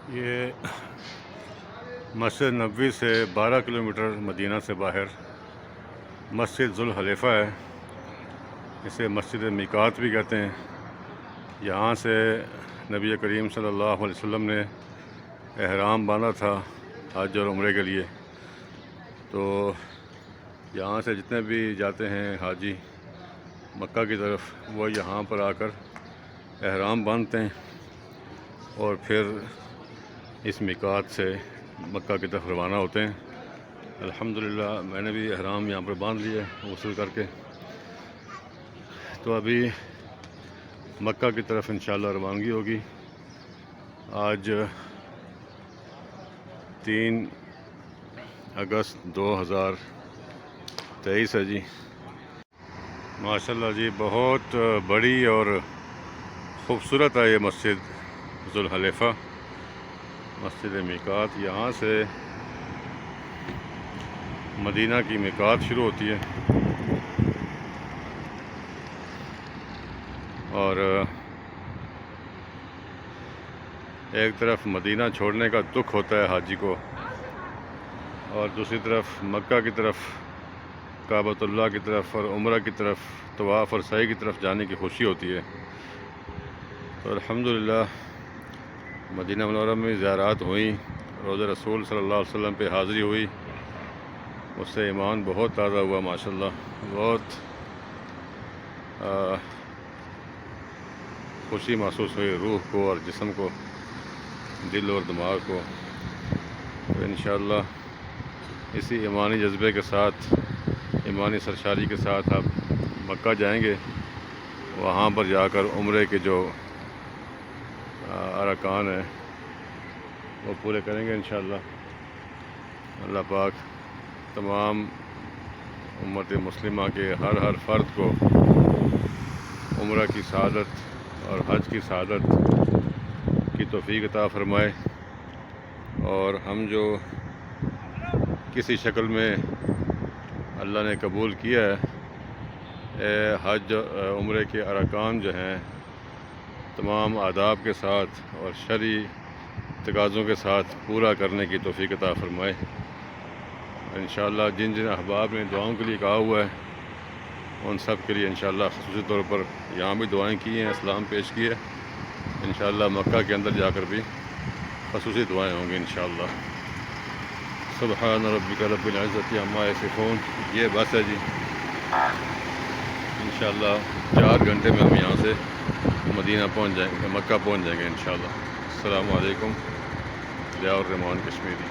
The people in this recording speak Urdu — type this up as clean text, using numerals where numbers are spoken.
یہ مسجد نبوی سے 12 کلومیٹر مدینہ سے باہر مسجد ذوالحلیفہ ہے. اسے مسجد میقات بھی کہتے ہیں. یہاں سے نبی کریم صلی اللہ علیہ وسلم نے احرام باندھا تھا حج اور عمرے کے لیے. تو یہاں سے جتنے بھی جاتے ہیں حاجی مکہ کی طرف، وہ یہاں پر آ کر احرام باندھتے ہیں اور پھر اس میقات سے مکہ کی طرف روانہ ہوتے ہیں. الحمدللہ میں نے بھی احرام یہاں پر باندھ لیا غسل کر کے. تو ابھی مکہ کی طرف انشاءاللہ روانگی ہوگی. آج 3 اگست 2023 ہے جی. ماشاءاللہ جی بہت بڑی اور خوبصورت ہے یہ مسجد ذوالحلیفہ، مسجد میقات. یہاں سے مدینہ کی میقات شروع ہوتی ہے اور ایک طرف مدینہ چھوڑنے کا دکھ ہوتا ہے حاجی کو، اور دوسری طرف مکہ کی طرف، کعبۃ اللہ کی طرف اور عمرہ کی طرف، طواف اور سعی کی طرف جانے کی خوشی ہوتی ہے. تو الحمدللہ مدینہ منورہ میں زیارات ہوئیں، روضہ رسول صلی اللہ علیہ وسلم پہ حاضری ہوئی. اس سے ایمان بہت تازہ ہوا ماشاءاللہ. بہت خوشی محسوس ہوئی روح کو اور جسم کو، دل اور دماغ کو. تو انشاءاللہ اسی ایمانی جذبے کے ساتھ، ایمانی سرشاری کے ساتھ آپ مکہ جائیں گے. وہاں پر جا کر عمرے کے جو ارکان ہیں وہ پورے کریں گے انشاءاللہ. اللہ پاک تمام امت مسلمہ کے ہر فرد کو عمرہ کی سعادت اور حج کی سعادت کی توفیق عطا فرمائے. اور ہم جو کسی شکل میں اللہ نے قبول کیا ہے، حج عمرے کے ارکان جو ہیں تمام آداب کے ساتھ اور شرعی تقاضوں کے ساتھ پورا کرنے کی توفیق عطا فرمائے. انشاءاللہ جن جن احباب نے دعاؤں کے لیے کہا ہوا ہے ان سب کے لیے انشاءاللہ خصوصی طور پر یہاں بھی دعائیں کی ہیں، اسلام پیش کی ہے. انشاءاللہ مکہ کے اندر جا کر بھی خصوصی دعائیں ہوں گی انشاءاللہ. سبحان ربک رب العزت عما یصفون. یہ بس ہے جی. انشاءاللہ 4 گھنٹے میں ہم یہاں سے مدینہ پہنچ جائیں گے، مکہ پہنچ جائیں گے انشاءاللہ. السلام علیکم. ضیاء الرحمان کشمیری.